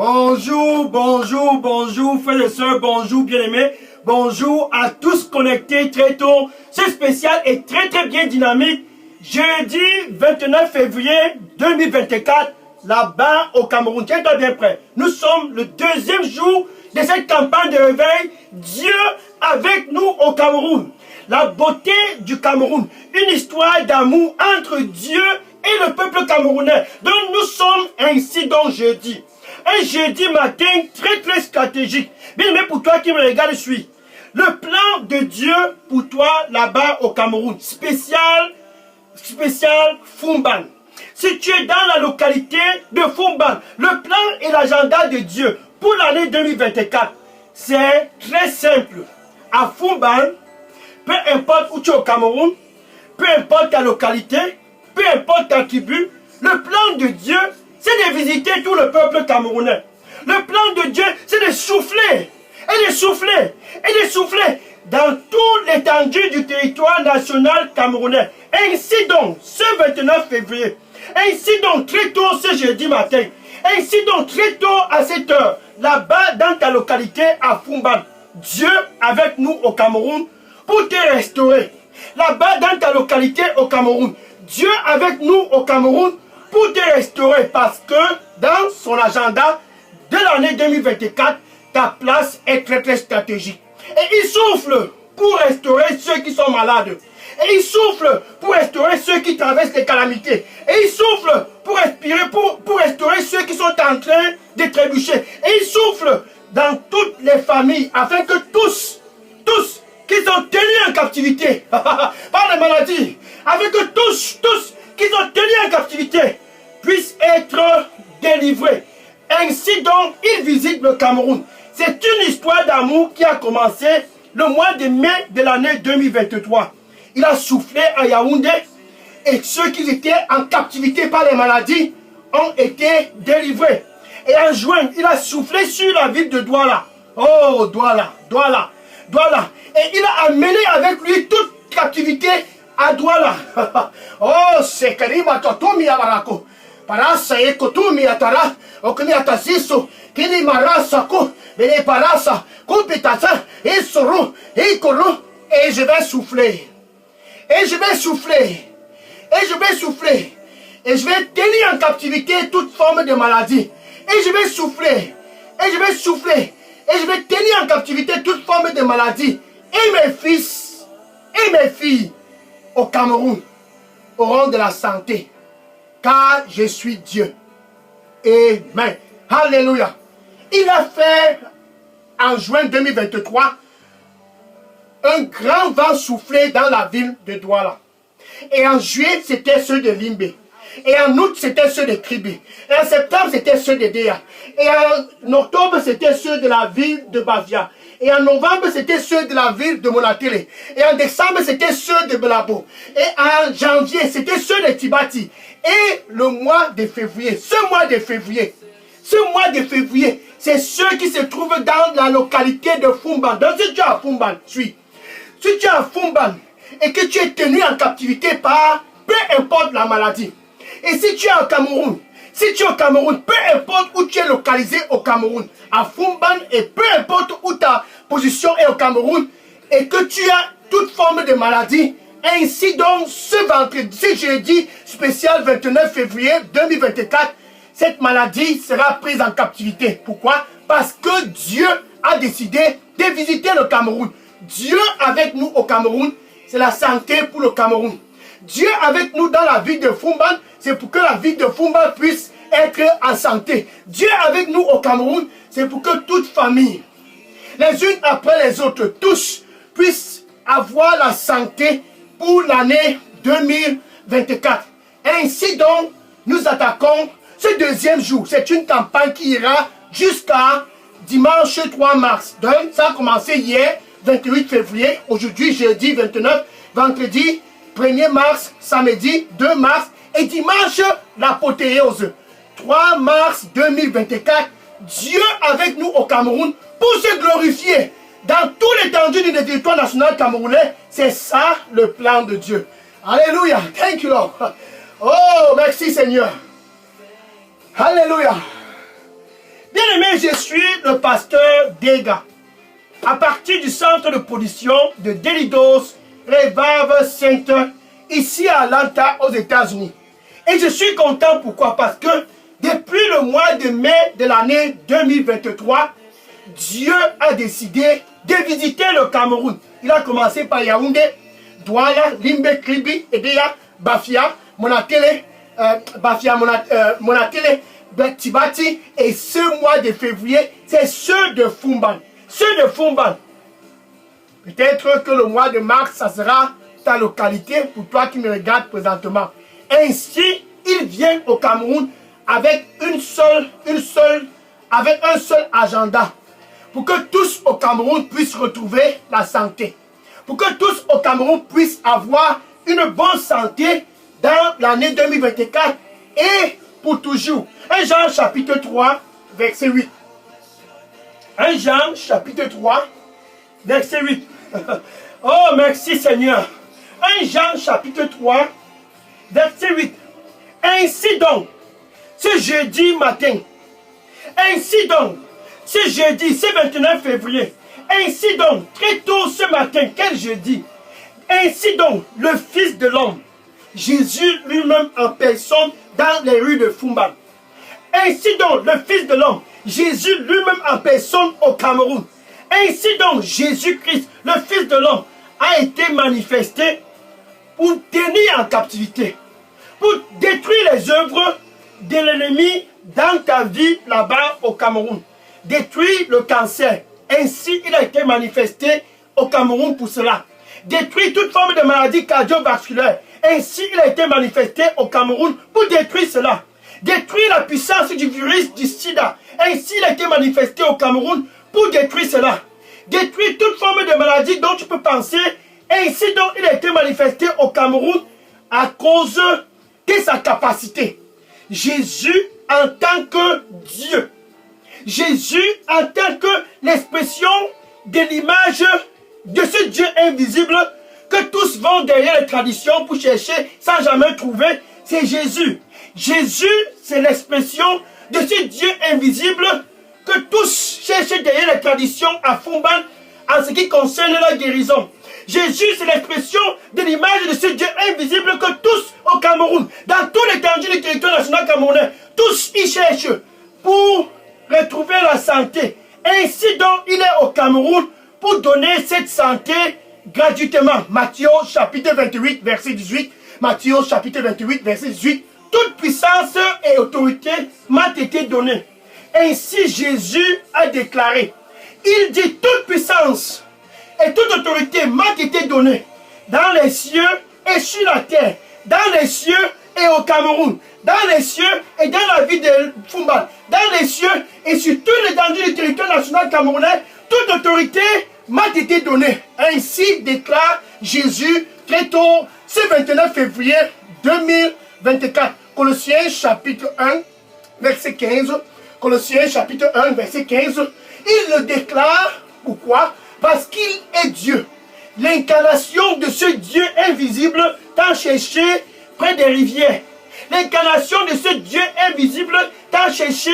Bonjour, bonjour, bonjour, frères et sœurs, bonjour, bien-aimés. Bonjour à tous connectés très tôt. C'est spécial et très très bien dynamique. Jeudi 29 février 2024, là-bas au Cameroun. Tiens-toi bien prêt. Nous sommes le deuxième jour de cette campagne de réveil. Dieu avec nous au Cameroun. La beauté du Cameroun. Une histoire d'amour entre Dieu et le peuple camerounais. Donc nous sommes ainsi donc jeudi. Un jeudi matin très très stratégique. Bien aimé pour toi qui me regarde, suis. Le plan de Dieu pour toi là-bas au Cameroun. Spécial Fumban. Si tu es dans la localité de Fumban, le plan et l'agenda de Dieu pour l'année 2024, c'est très simple. À Fumban, peu importe où tu es au Cameroun, peu importe ta localité, peu importe ta tribu, le plan de Dieu, c'est de visiter tout le peuple camerounais. Le plan de Dieu, c'est de souffler, et de souffler, et de souffler dans toute l'étendue du territoire national camerounais. Ainsi donc, ce 29 février, ainsi donc très tôt ce jeudi matin, ainsi donc très tôt à cette heure, là-bas dans ta localité à Fumban, Dieu avec nous au Cameroun pour te restaurer. Là-bas dans ta localité au Cameroun, Dieu avec nous au Cameroun pour te restaurer parce que dans son agenda de l'année 2024, ta place est très très stratégique. Et il souffle pour restaurer ceux qui sont malades. Et il souffle pour restaurer ceux qui traversent les calamités. Et il souffle pour respirer, pour restaurer ceux qui sont en train de trébucher. Et il souffle dans toutes les familles afin que tous qui sont tenus en captivité par les maladies, afin que tous qui sont tenus en captivité puissent être délivrés. Ainsi donc, il visite le Cameroun. C'est une histoire d'amour qui a commencé le mois de mai de l'année 2023. Il a soufflé à Yaoundé et ceux qui étaient en captivité par les maladies ont été délivrés. Et en juin, il a soufflé sur la ville de Douala. Oh, Douala. Et il a amené avec lui toute captivité à Douala. Oh, c'est Karima Totomi Abarako. Parasa et Kotumi Atara, Okumi Atasiso, Kini Marasako, Bene Parasa, Kumpitasa, et Soro, et Koro, et je vais souffler. Et je vais souffler. Et je vais tenir en captivité toute forme de maladie. Et je vais souffler. Et je vais tenir en captivité toute forme de maladie. Et mes fils et mes filles au Cameroun auront de la santé. Car je suis Dieu. Amen. Alléluia. Il a fait en juin 2023 un grand vent soufflé dans la ville de Douala. Et en juillet, c'était ceux de Limbe. Et en août, c'était ceux de Kribi. Et en septembre, c'était ceux de Déa. Et en octobre, c'était ceux de la ville de Bavia. Et en novembre, c'était ceux de la ville de Monatele. Et en décembre, c'était ceux de Belabo. Et en janvier, c'était ceux de Tibati. Et le mois de février, ce mois de février, c'est ceux qui se trouvent dans la localité de Fumban. Donc si tu es à Fumban, si tu es à Fumban et que tu es tenu en captivité par peu importe la maladie. Et si tu es au Cameroun, peu importe où tu es localisé au Cameroun, à Fumban et peu importe où ta position est au Cameroun, et que tu as toute forme de maladie, ainsi donc ce jeudi spécial 29 février 2024, cette maladie sera prise en captivité. Pourquoi? Parce que Dieu a décidé de visiter le Cameroun. Dieu avec nous au Cameroun, c'est la santé pour le Cameroun. Dieu avec nous dans la ville de Fumban, c'est pour que la ville de Fumban puisse être en santé. Dieu avec nous au Cameroun, c'est pour que toute famille, les unes après les autres, tous puissent avoir la santé pour l'année 2024. Ainsi donc, nous attaquons ce deuxième jour. C'est une campagne qui ira jusqu'à dimanche 3 mars. Donc, ça a commencé hier, 28 février. Aujourd'hui, jeudi 29, vendredi 1er mars, samedi 2 mars et dimanche, l'apothéose. 3 mars 2024, Dieu avec nous au Cameroun pour se glorifier dans tout l'étendue du territoire national camerounais. C'est ça le plan de Dieu. Alléluia. Thank you, Lord. Oh, merci Seigneur. Alléluia. Bien Et je suis le pasteur Dega, à partir du centre de production de Delidos Revive Center, ici à Atlanta, aux États-Unis. Et je suis content, pourquoi? Parce que depuis le mois de mai de l'année 2023, Dieu a décidé de visiter le Cameroun. Il a commencé par Yaoundé, Douala, Limbe, Kribi, Edea, Bafia, Monatele, Tibati. Et ce mois de février, c'est ceux de Fumban. Ceux de Fumban. Peut-être que le mois de mars, ça sera ta localité pour toi qui me regardes présentement. Ainsi, il vient au Cameroun avec un seul agenda. Pour que tous au Cameroun puissent retrouver la santé. Pour que tous au Cameroun puissent avoir une bonne santé dans l'année 2024 et pour toujours. 1 Jean chapitre 3, verset 8. 1 Jean chapitre 3, verset 8. Oh, merci Seigneur. 1 Jean chapitre 3, verset 8. Ainsi donc, ce jeudi matin, ainsi donc, ce jeudi, ce 29 février, ainsi donc, très tôt ce matin, quel jeudi, ainsi donc, le Fils de l'homme, Jésus lui-même en personne dans les rues de Fumban. Ainsi donc, le Fils de l'homme, Jésus lui-même en personne au Cameroun. Ainsi donc, Jésus-Christ, le Fils de l'homme, a été manifesté pour tenir en captivité, pour détruire les œuvres de l'ennemi dans ta vie là-bas au Cameroun. Détruire le cancer. Ainsi, il a été manifesté au Cameroun pour cela. Détruire toute forme de maladie cardiovasculaire. Ainsi, il a été manifesté au Cameroun pour détruire cela. Détruire la puissance du virus du sida. Ainsi, il a été manifesté au Cameroun pour détruire cela. Détruire toute forme de maladie dont tu peux penser. Ainsi donc, il a été manifesté au Cameroun à cause de sa capacité. Jésus en tant que Dieu. Jésus en tant que l'expression de l'image de ce Dieu invisible que tous vont derrière les traditions pour chercher sans jamais trouver. C'est Jésus. Jésus, c'est l'expression de ce Dieu invisible que tous cherchent derrière les traditions à Fumban en ce qui concerne la guérison. Jésus, c'est l'expression de l'image de ce Dieu invisible que tous au Cameroun, dans tout l'étendue du territoire national camerounais, tous y cherchent pour retrouver la santé. Ainsi donc, il est au Cameroun pour donner cette santé gratuitement. Matthieu chapitre 28, verset 18. Matthieu chapitre 28, verset 18. Toute puissance et autorité m'a été donnée. Ainsi Jésus a déclaré. Il dit toute puissance et toute autorité m'a été donnée dans les cieux et sur la terre, dans les cieux et au Cameroun, dans les cieux et dans la ville de Fumban, dans les cieux et sur tout l'étendue du territoire national camerounais, toute autorité m'a été donnée. Ainsi déclare Jésus très tôt, ce 29 février 2024. Colossiens chapitre 1, verset 15. Colossiens chapitre 1, verset 15. Il le déclare, pourquoi? Parce qu'il est Dieu. L'incarnation de ce Dieu invisible t'a cherché près des rivières. L'incarnation de ce Dieu invisible t'a cherché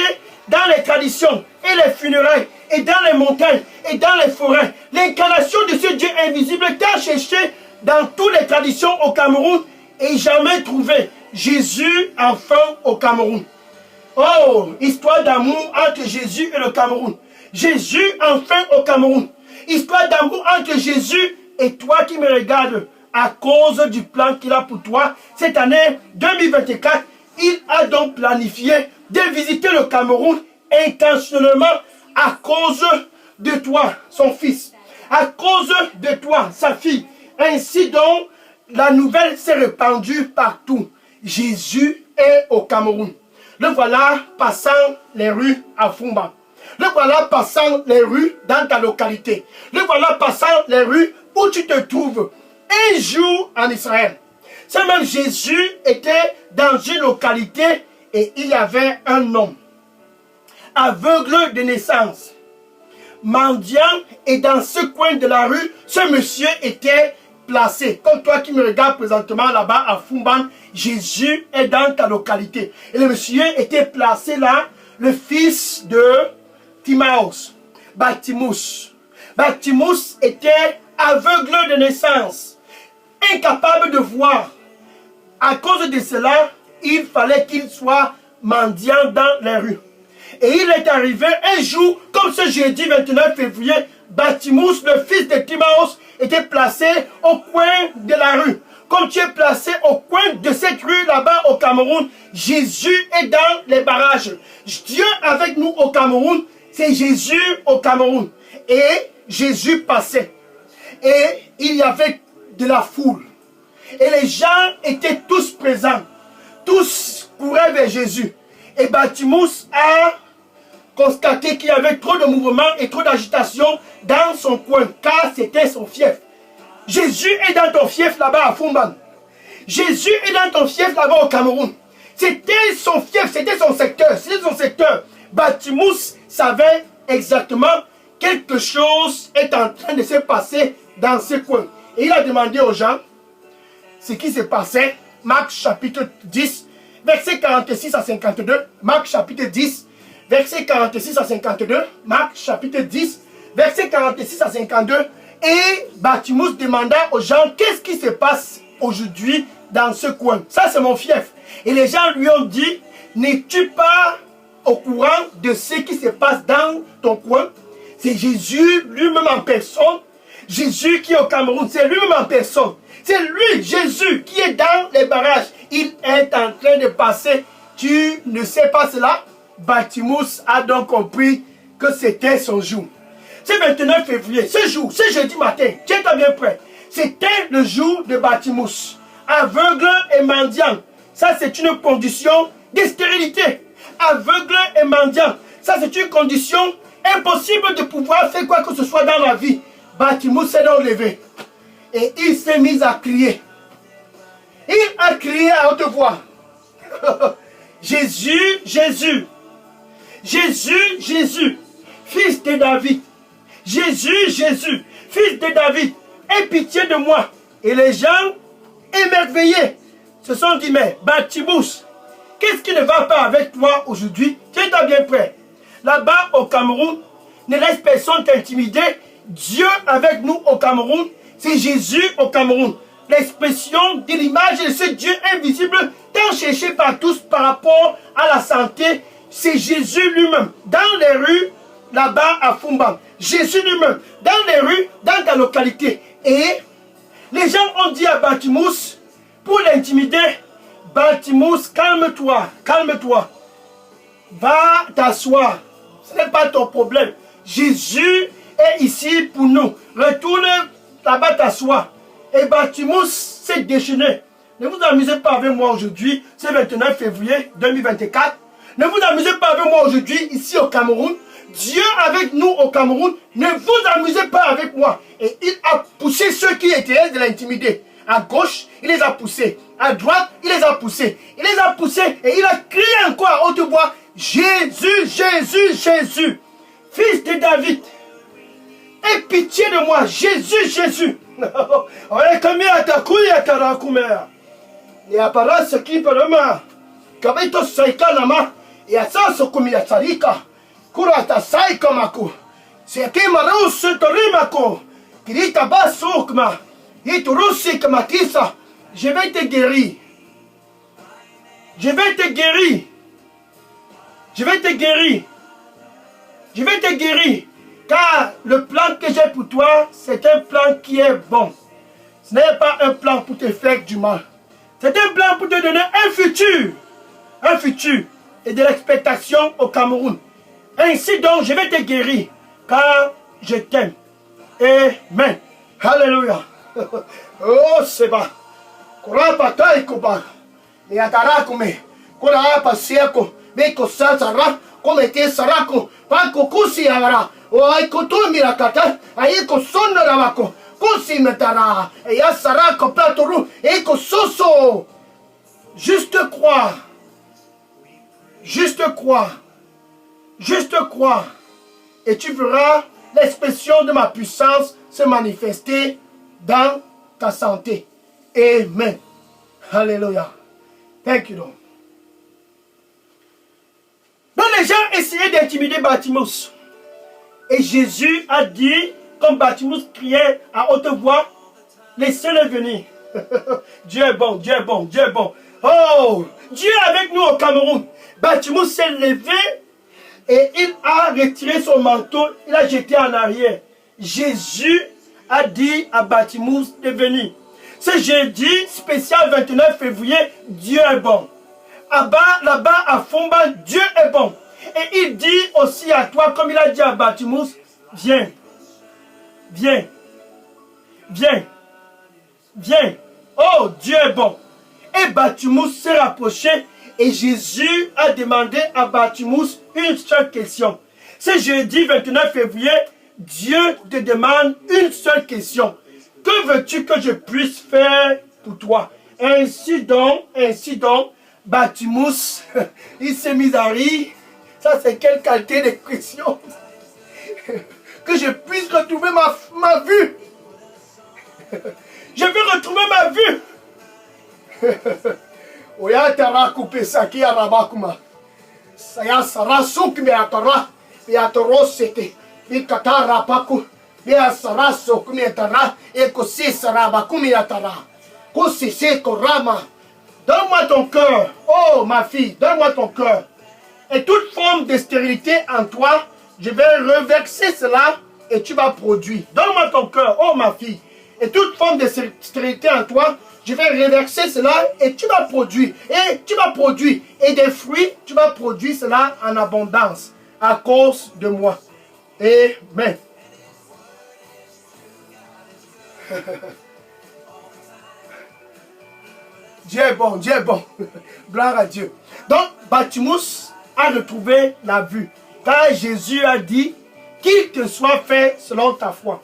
dans les traditions et les funérailles, et dans les montagnes, et dans les forêts. L'incarnation de ce Dieu invisible t'a cherché dans toutes les traditions au Cameroun et jamais trouvé. Jésus enfin au Cameroun. Oh, histoire d'amour entre Jésus et le Cameroun. Jésus enfin au Cameroun. Histoire d'amour entre Jésus et toi qui me regardes. À cause du plan qu'il a pour toi, cette année 2024, il a donc planifié de visiter le Cameroun intentionnellement à cause de toi, son fils. À cause de toi, sa fille. Ainsi donc, la nouvelle s'est répandue partout. Jésus est au Cameroun. Le voilà passant les rues à Fumban. Le voilà passant les rues dans ta localité. Le voilà passant les rues où tu te trouves. Un jour en Israël. Ce même Jésus était dans une localité et il y avait un homme aveugle de naissance, mendiant, et dans ce coin de la rue, ce monsieur était placé. Comme toi qui me regardes présentement là-bas à Fumban, Jésus est dans ta localité. Et le monsieur était placé là, le fils de Timaeus, Bartimus. Bartimus était aveugle de naissance, incapable de voir. À cause de cela, il fallait qu'il soit mendiant dans les rues. Et il est arrivé un jour, comme ce jeudi 29 février, Bartimus, le fils de Timaeus, était placé au coin de la rue. Comme tu es placé au coin de cette rue là-bas au Cameroun, Jésus est dans les barrages. Dieu avec nous au Cameroun, c'est Jésus au Cameroun. Et Jésus passait. Et il y avait de la foule. Et les gens étaient tous présents. Tous couraient vers Jésus. Et Bartimus a constaté qu'il y avait trop de mouvements et trop d'agitation dans son coin, car c'était son fief. Jésus est dans ton fief là-bas à Fumban. Jésus est dans ton fief là-bas au Cameroun. C'était son fief, c'était son secteur. C'était son secteur. Bartimus savait exactement quelque chose est en train de se passer dans ce coin. Et il a demandé aux gens ce qui se passait. Marc chapitre 10, verset 46 à 52. Marc chapitre 10, verset 46 à 52. Marc chapitre 10, verset 46 à 52. Et Bartimus demanda aux gens qu'est-ce qui se passe aujourd'hui dans ce coin. Ça, c'est mon fief. Et les gens lui ont dit, n'es-tu pas au courant de ce qui se passe dans ton coin? C'est Jésus lui-même en personne. Jésus qui est au Cameroun, c'est lui-même en personne. C'est lui, Jésus, qui est dans les barrages. Il est en train de passer. Tu ne sais pas cela? Bartimus a donc compris que c'était son jour. C'est 29 février, ce jour, ce jeudi matin, tiens-toi bien prêt. C'était le jour de Bartimus, aveugle et mendiant. Ça, c'est une condition de stérilité. Aveugle et mendiant. Ça, c'est une condition impossible de pouvoir faire quoi que ce soit dans la vie. Bartimus s'est donc levé. Et il s'est mis à crier. Il a crié à haute voix. Jésus, Jésus. Jésus, Jésus. Fils de David. Jésus, Jésus, fils de David, aie pitié de moi. Et les gens, émerveillés, se sont dit, mais Bartimus, qu'est-ce qui ne va pas avec toi aujourd'hui? Tiens-toi bien prêt. Là-bas au Cameroun, ne laisse personne t'intimider. Dieu avec nous au Cameroun, c'est Jésus au Cameroun. L'expression de l'image de ce Dieu invisible, tant cherché par tous par rapport à la santé, c'est Jésus lui-même. Dans les rues, là-bas à Fumban. Jésus lui-même, dans les rues, dans ta localité. Et les gens ont dit à Bartimus, pour l'intimider, Bartimus, calme-toi, calme-toi. Va t'asseoir. Ce n'est pas ton problème. Jésus est ici pour nous. Retourne là-bas t'asseoir. Et Bartimus s'est déchaîné. Ne vous amusez pas avec moi aujourd'hui, c'est 29 février 2024. Ne vous amusez pas avec moi aujourd'hui, ici au Cameroun. Dieu avec nous au Cameroun, ne vous amusez pas avec moi. Et il a poussé ceux qui étaient de l'intimider. À gauche, il les a poussés. À droite, il les a poussés. Il les a poussés et il a crié encore à haute voix, Jésus, Jésus, Jésus, fils de David, aie pitié de moi, Jésus, Jésus. Kurata Saikamako, Sekemaru Sutorimako, Kirita Basukma, Iturusi Kamakisa, je vais te guérir. Je vais te guérir. Je vais te guérir. Je vais te guérir. Car le plan que j'ai pour toi, c'est un plan qui est bon. Ce n'est pas un plan pour te faire du mal. C'est un plan pour te donner un futur. Un futur et de l'expectation au Cameroun. Ainsi donc, je vais te guérir, car je t'aime. Amen. Alléluia. Oh, c'est bon. Kurapa taikoba. Yatarakume. Kurapa siako. Beko sasara. Komete sarako. Pako kusi avara. O aiko tumira kata. Aiko sonarabako. Kusi metara. Eya sarako platoru. Eiko soso. Juste croire. Juste croire. Juste croire, et tu verras l'expression de ma puissance se manifester dans ta santé. Amen. Alléluia. Thank you, Lord. Donc les gens essayaient d'intimider Bartimus. Et Jésus a dit, comme Bartimus criait à haute voix, laissez-le venir. Dieu est bon, Dieu est bon, Dieu est bon. Oh, Dieu est avec nous au Cameroun. Bartimus s'est levé et il a retiré son manteau, il a jeté en arrière. Jésus a dit à Bartimus de venir. Ce jeudi spécial 29 février, Dieu est bon. Là-bas à Fumban, Dieu est bon. Et il dit aussi à toi, comme il a dit à Bartimus, viens, viens, viens, viens. Oh, Dieu est bon. Et Bartimus s'est rapproché et Jésus a demandé à Bartimus une seule question. Ce jeudi 29 février, Dieu te demande une seule question. Que veux-tu que je puisse faire pour toi? Ainsi donc, Bartimus, il s'est mis à rire. Ça, c'est quelle qualité d'expression? Que je puisse retrouver ma vue. Je veux retrouver ma vue. Oyatara kupesaki arabakuma. Saya sarasuk meatara. Meatoro sete. Mikatara paku. Measarasuk meatara. Ekosi sarabakumi atara. Kosise korama. Donne-moi ton cœur. Oh, ma fille, donne-moi ton cœur. Et toute forme de stérilité en toi, je vais reverser cela et tu vas produire. Donne-moi ton cœur, oh ma fille. Et toute forme de stérilité en toi, je vais reverser cela et tu vas produire. Et tu vas produire. Et des fruits, tu vas produire cela en abondance à cause de moi. Amen. Dieu est bon, Dieu est bon. Gloire à Dieu. Donc, Bartimus a retrouvé la vue. Car Jésus a dit qu'il te soit fait selon ta foi.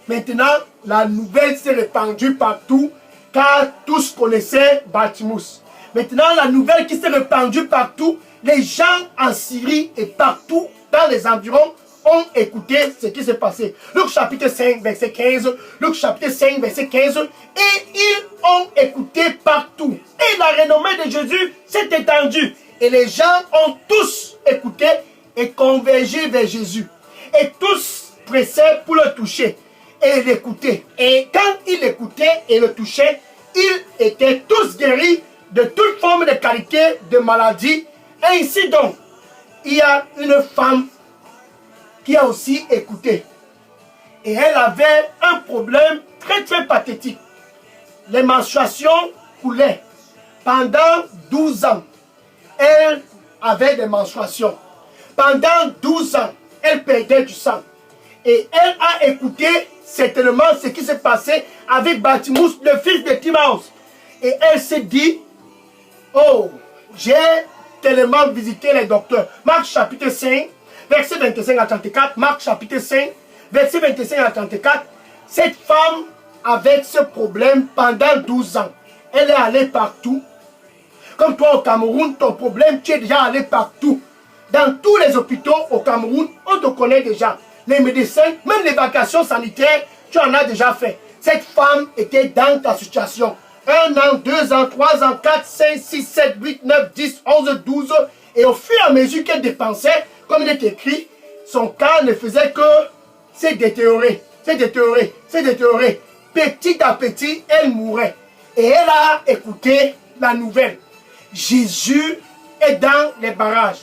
Maintenant, la nouvelle s'est répandue partout, car tous connaissaient Bartimus. Maintenant, la nouvelle qui s'est répandue partout, les gens en Syrie et partout dans les environs ont écouté ce qui s'est passé. Luc chapitre 5, verset 15. Luc chapitre 5, verset 15. Et ils ont écouté partout. Et la renommée de Jésus s'est étendue. Et les gens ont tous écouté et convergé vers Jésus. Et tous pressaient pour le toucher et l'écouter. Et quand ils l'écoutaient et le touchaient, ils étaient tous guéris de toute forme de qualité de maladie. Ainsi donc, il y a une femme qui a aussi écouté. Et elle avait un problème très très pathétique. Les menstruations coulaient. Pendant 12 ans, elle avait des menstruations. Pendant 12 ans, elle perdait du sang. Et elle a écouté certainement ce qui s'est passé avec Bartimus, le fils de Timaeus. Et elle s'est dit, oh, j'ai tellement visité les docteurs. Marc chapitre 5, verset 25 à 34. Marc chapitre 5, verset 25 à 34. Cette femme avec ce problème pendant 12 ans. Elle est allée partout. Comme toi au Cameroun, ton problème, tu es déjà allé partout. Dans tous les hôpitaux au Cameroun, on te connaît déjà. Les médecins, même les vacations sanitaires, tu en as déjà fait. Cette femme était dans ta situation. 1 an, 2 ans, 3 ans, 4, 5, 6, 7, 8, 9, 10, 11, 12. Et au fur et à mesure qu'elle dépensait, comme il est écrit, son cas ne faisait que se détériorer, se détériorer, se détériorer. Petit à petit, elle mourait. Et elle a écouté la nouvelle. Jésus est dans les barrages.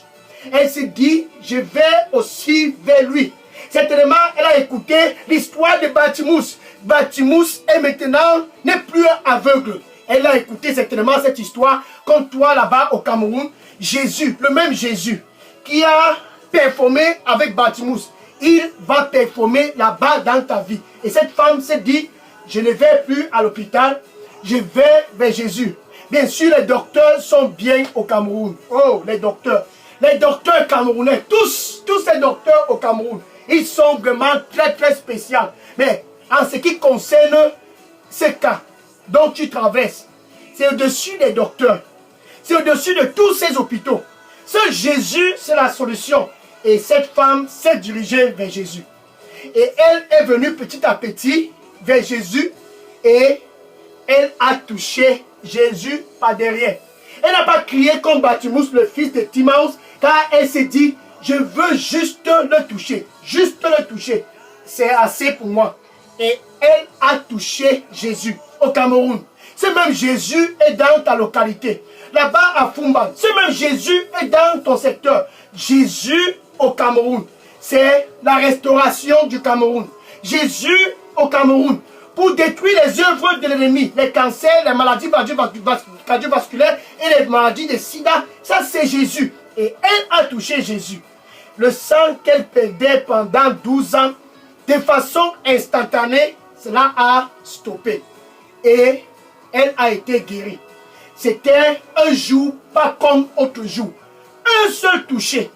Elle s'est dit, je vais aussi vers lui. Certainement, elle a écouté l'histoire de Bartimus. Bartimus est maintenant, n'est plus aveugle. Elle a écouté certainement cette histoire, comme toi là-bas au Cameroun. Jésus, le même Jésus, qui a performé avec Bartimus, il va performer là-bas dans ta vie. Et cette femme s'est dit, je ne vais plus à l'hôpital, je vais vers Jésus. Bien sûr, les docteurs sont bien au Cameroun. Oh, les docteurs camerounais, tous ces docteurs au Cameroun, ils sont vraiment très très spéciaux. Mais en ce qui concerne ces cas dont tu traverses, c'est au-dessus des docteurs. C'est au-dessus de tous ces hôpitaux. Seul Jésus, c'est la solution. Et cette femme s'est dirigée vers Jésus. Et elle est venue petit à petit vers Jésus. Et elle a touché Jésus par derrière. Elle n'a pas crié comme Bartimus, le fils de Timaeus, car elle s'est dit, Je veux juste le toucher. Juste le toucher. C'est assez pour moi. Et elle a touché Jésus au Cameroun. Ce même Jésus est dans ta localité. Là-bas à Fumban. Ce même Jésus est dans ton secteur. Jésus au Cameroun. C'est la restauration du Cameroun. Jésus au Cameroun. Pour détruire les œuvres de l'ennemi. Les cancers, les maladies cardiovasculaires et les maladies de sida. Ça c'est Jésus. Et elle a touché Jésus. Le sang qu'elle perdait pendant 12 ans, de façon instantanée, cela a stoppé. Et elle a été guérie. C'était un jour, pas comme autre jour. Un seul toucher.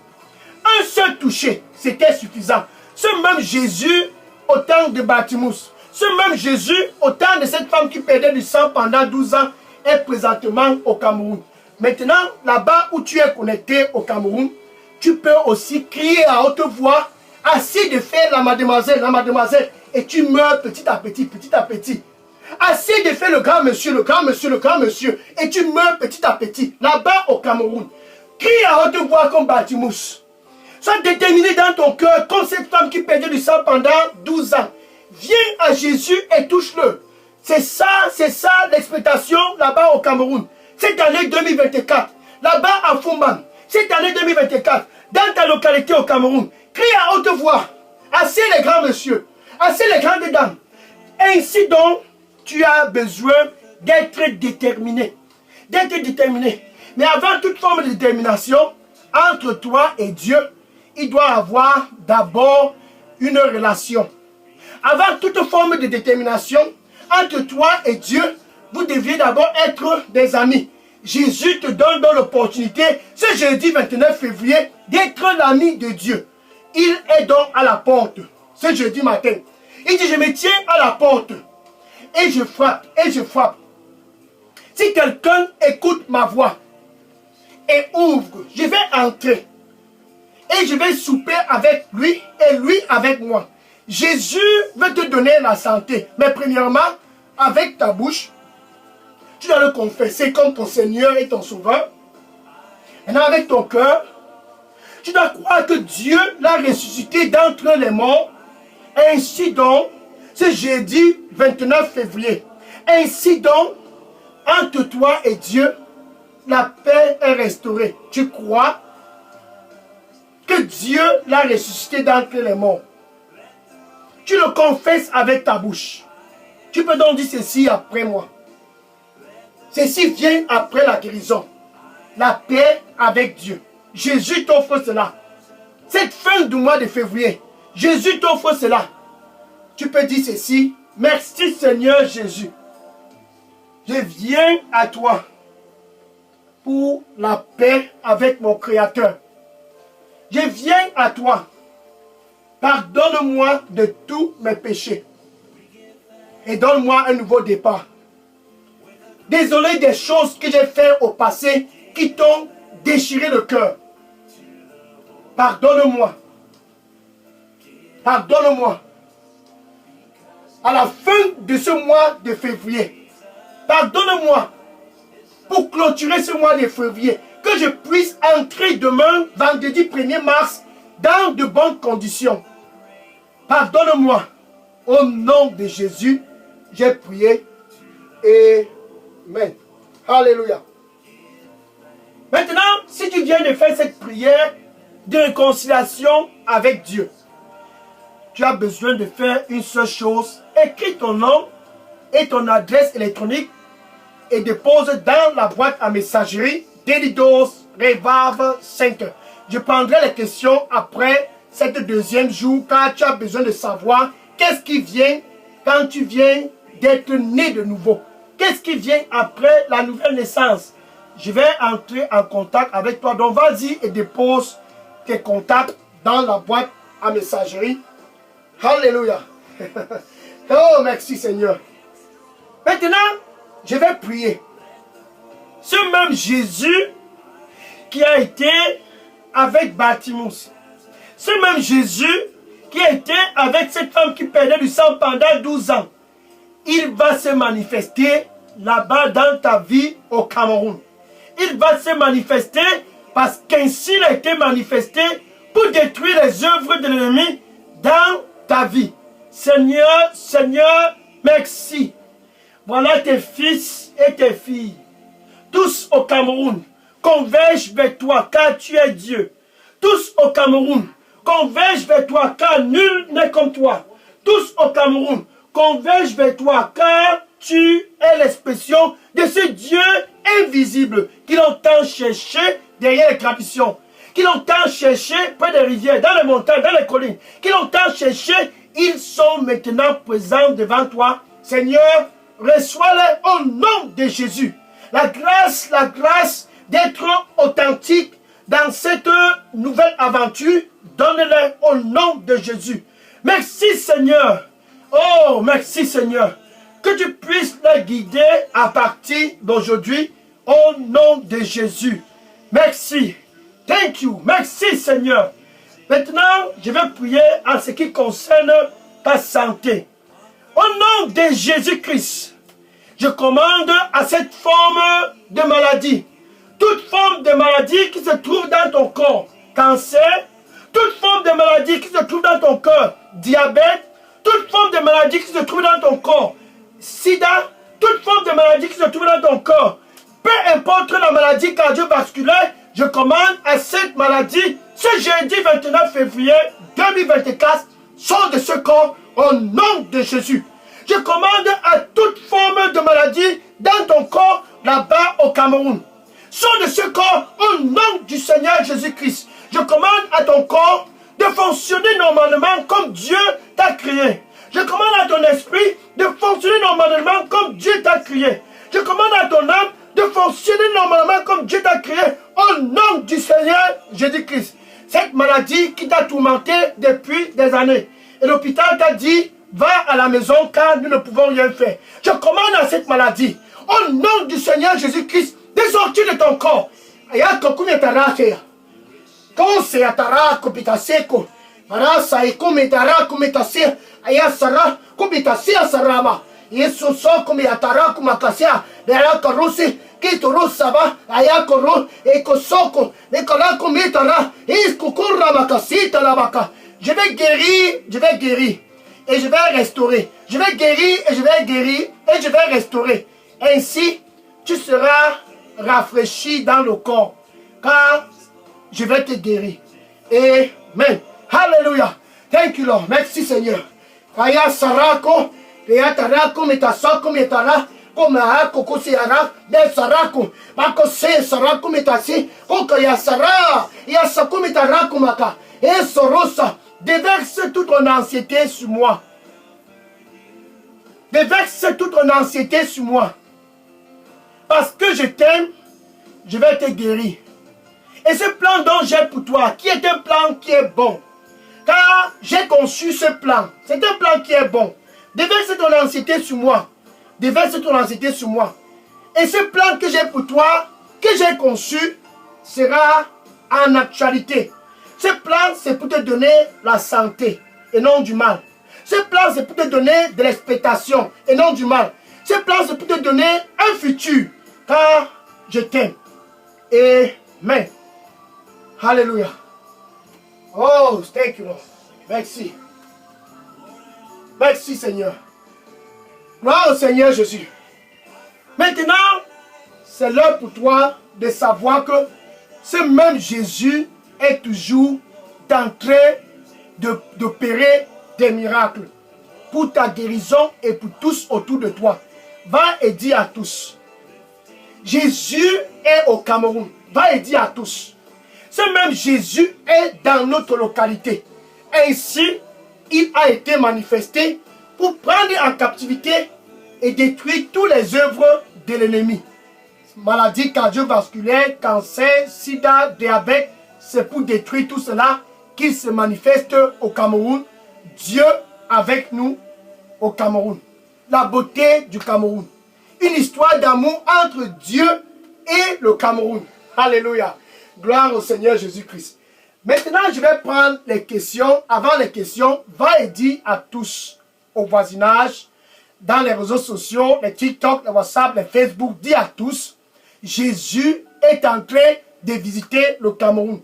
Un seul toucher, c'était suffisant. Ce même Jésus, au temps de Bartimus, ce même Jésus, au temps de cette femme qui perdait du sang pendant 12 ans, est présentement au Cameroun. Maintenant, là-bas où tu es connecté au Cameroun, tu peux aussi crier à haute voix, assez de faire la mademoiselle, et tu meurs petit à petit, petit à petit. Assez de faire le grand monsieur, et tu meurs petit à petit, là-bas au Cameroun. Crie à haute voix comme Bartimus. Sois déterminé dans ton cœur, comme cette femme qui perdait du sang pendant 12 ans. Viens à Jésus et touche-le. C'est ça l'expectation là-bas au Cameroun. Cette année 2024, là-bas à Fumban, cette année 2024, dans ta localité au Cameroun, crie à haute voix, assez les grands messieurs, assez les grandes dames. Ainsi donc, tu as besoin d'être déterminé. D'être déterminé. Mais avant toute forme de détermination, entre toi et Dieu, il doit avoir d'abord une relation. Avant toute forme de détermination, entre toi et Dieu, vous deviez d'abord être des amis. Jésus te donne donc l'opportunité, ce jeudi 29 février, d'être l'ami de Dieu. Il est donc à la porte, ce jeudi matin. Il dit, je me tiens à la porte, et je frappe, et je frappe. Si quelqu'un écoute ma voix, et ouvre, je vais entrer, et je vais souper avec lui, et lui avec moi. Jésus veut te donner la santé, mais premièrement, avec ta bouche, tu dois le confesser comme ton Seigneur et ton Sauveur. Maintenant, avec ton cœur, tu dois croire que Dieu l'a ressuscité d'entre les morts. Ainsi donc, ce jeudi 29 février, ainsi donc, entre toi et Dieu, la paix est restaurée. Tu crois que Dieu l'a ressuscité d'entre les morts. Tu le confesses avec ta bouche. Tu peux donc dire ceci après moi. Ceci vient après la guérison. La paix avec Dieu. Jésus t'offre cela. Cette fin du mois de février, Jésus t'offre cela. Tu peux dire ceci. Merci Seigneur Jésus. Je viens à toi pour la paix avec mon Créateur. Je viens à toi. Pardonne-moi de tous mes péchés. Et donne-moi un nouveau départ. Désolé des choses que j'ai faites au passé qui t'ont déchiré le cœur. Pardonne-moi. Pardonne-moi. À la fin de ce mois de février, pardonne-moi pour clôturer ce mois de février, que je puisse entrer demain, vendredi 1er mars, dans de bonnes conditions. Pardonne-moi. Au nom de Jésus, j'ai prié. Amen. Alléluia. Maintenant, si tu viens de faire cette prière de réconciliation avec Dieu, tu as besoin de faire une seule chose. Écris ton nom et ton adresse électronique et dépose dans la boîte à messagerie Delidos Revive Center. Je prendrai les questions après cette deuxième jour car tu as besoin de savoir qu'est-ce qui vient quand tu viens d'être né de nouveau. Qu'est-ce qui vient après la nouvelle naissance? Je vais entrer en contact avec toi. Donc vas-y et dépose tes contacts dans la boîte à messagerie. Alléluia. Oh, merci Seigneur. Maintenant, je vais prier. Ce même Jésus qui a été avec Bartimus. Ce même Jésus qui a été avec cette femme qui perdait du sang pendant 12 ans. Il va se manifester là-bas dans ta vie au Cameroun. Il va se manifester parce qu'ainsi il a été manifesté pour pour détruire les œuvres de l'ennemi dans ta vie. Seigneur, Seigneur, merci. Voilà tes fils et tes filles. Tous au Cameroun convergent vers toi car tu es Dieu. Tous au Cameroun convergent vers toi car nul n'est comme toi. Tous au Cameroun convergent vers toi car tu es l'expression de ce Dieu invisible qui longtemps cherché derrière les traditions, qui longtemps cherché près des rivières, dans les montagnes, dans les collines, qui longtemps cherché, ils sont maintenant présents devant toi. Seigneur, reçois-les au nom de Jésus. La grâce d'être authentique dans cette nouvelle aventure, donne-les au nom de Jésus. Merci Seigneur. Oh, merci Seigneur. Que tu puisses les guider à partir d'aujourd'hui au nom de Jésus. Merci. Thank you. Merci Seigneur. Maintenant, je vais prier en ce qui concerne ta santé. Au nom de Jésus-Christ, je commande à cette forme de maladie, toute forme de maladie qui se trouve dans ton corps, cancer, toute forme de maladie qui se trouve dans ton corps, diabète, toute forme de maladie qui se trouve dans ton corps, sida, toute forme de maladie qui se trouve dans ton corps, peu importe la maladie cardiovasculaire, je commande à cette maladie, ce jeudi 29 février 2024, sort de ce corps au nom de Jésus. Je commande à toute forme de maladie dans ton corps là-bas au Cameroun. Sors de ce corps au nom du Seigneur Jésus-Christ. Je commande à ton corps de fonctionner normalement comme Dieu t'a créé. Je commande à ton esprit de fonctionner normalement comme Dieu t'a créé. Je commande à ton âme de fonctionner normalement comme Dieu t'a créé au nom du Seigneur Jésus-Christ. Cette maladie qui t'a tourmenté depuis des années. Et l'hôpital t'a dit, va à la maison car nous ne pouvons rien faire. Je commande à cette maladie, au nom du Seigneur Jésus-Christ, de sortir de ton corps. Je vais guérir. Et je vais restaurer. Je vais guérir et je vais guérir et je vais restaurer. Ainsi, tu seras rafraîchi dans le corps. Car je vais te guérir. Amen. Alléluia. Thank you, Lord. Merci, Seigneur. Kaya sarako, kaya tarako, metasako, metara, koma koko seara, de sarako, bako se sarako metasi, kokaya sara, yasako metarako maka, et sorosa. Déverse toute ton anxiété sur moi. Déverse toute ton anxiété sur moi. Parce que je t'aime, je vais te guérir. Et ce plan dont j'ai pour toi, qui est un plan qui est bon. Car j'ai conçu ce plan. C'est un plan qui est bon. Déverse ton anxiété sur moi. Déverse ton anxiété sur moi. Et ce plan que j'ai pour toi, que j'ai conçu, sera en actualité. Ce plan, c'est pour te donner la santé et non du mal. Ce plan, c'est pour te donner de l'expectation et non du mal. Ce plan, c'est pour te donner un futur. Car je t'aime. Amen. Alléluia. Oh, thank you, Lord. Merci. Merci, Seigneur. Gloire au Seigneur Jésus. Maintenant, c'est l'heure pour toi de savoir que ce même Jésus est toujours en train d'opérer des miracles pour ta guérison et pour tous autour de toi. Va et dis à tous. Jésus est au Cameroun. Va et dis à tous. Ce même Jésus est dans notre localité. Ainsi, il a été manifesté pour prendre en captivité et détruire toutes les œuvres de l'ennemi. Maladies cardiovasculaires, cancer, sida, diabète, c'est pour détruire tout cela qu'il se manifeste au Cameroun. Dieu avec nous au Cameroun. La beauté du Cameroun. Une histoire d'amour entre Dieu et le Cameroun. Alléluia. Gloire au Seigneur Jésus-Christ. Maintenant, je vais prendre les questions. Avant les questions, va et dis à tous au voisinage, dans les réseaux sociaux, les TikTok, les WhatsApp, les Facebook, dis à tous, Jésus est en train de visiter le Cameroun.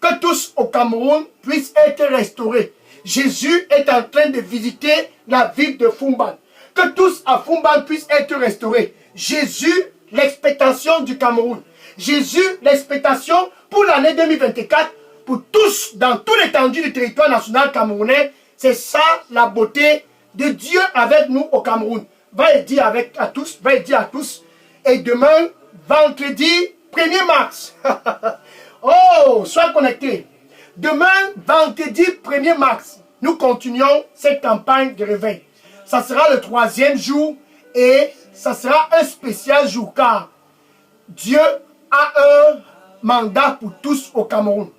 que tous au Cameroun puissent être restaurés. Jésus est en train de visiter la ville de Foumban. Que tous à Foumban puissent être restaurés. Jésus, l'expectation du Cameroun. Jésus, l'expectation pour l'année 2024, pour tous, dans tout l'étendue du territoire national camerounais. C'est ça la beauté de Dieu avec nous au Cameroun. Va le dire à tous, va le dire à tous. Et demain, vendredi 1er mars. Oh, sois connectés. Demain, vendredi 1er mars, nous continuons cette campagne de réveil. Ça sera le 3e jour et ça sera un spécial jour car Dieu a un mandat pour tous au Cameroun.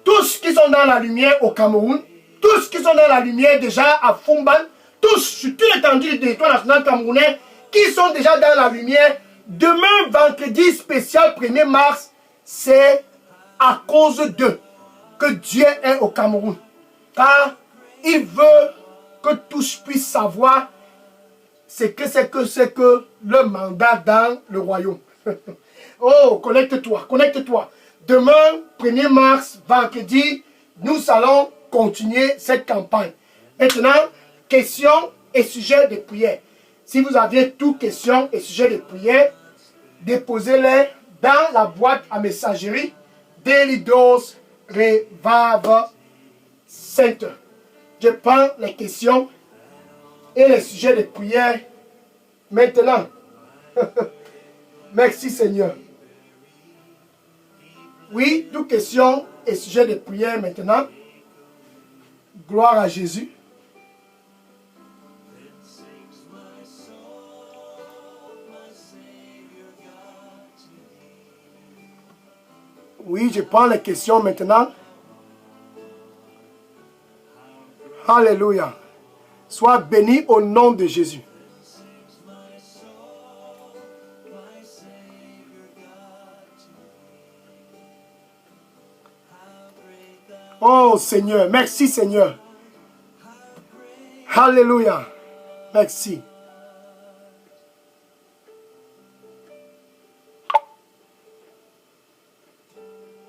Tous qui sont dans la lumière au Cameroun, tous qui sont dans la lumière déjà à Foumban, tous sur toute l'étendue du territoire national camerounais qui sont déjà dans la lumière, demain, vendredi spécial 1er mars, c'est à cause d'eux que Dieu est au Cameroun. Car il veut que tous puissent savoir ce que c'est que le mandat dans le royaume. Oh, connecte-toi, connecte-toi. Demain, 1er mars, vendredi, nous allons continuer cette campagne. Maintenant, questions et sujets de prière. Si vous avez toutes questions et sujets de prière, déposez-les dans la boîte à messagerie Daily Dose Revival Center. Je prends les questions et les sujets de prière maintenant. Merci Seigneur. Oui, toutes questions et sujets de prière maintenant. Gloire à Jésus. Oui, je prends les questions maintenant. Alléluia. Sois béni au nom de Jésus. Oh Seigneur, merci Seigneur. Alléluia. Merci.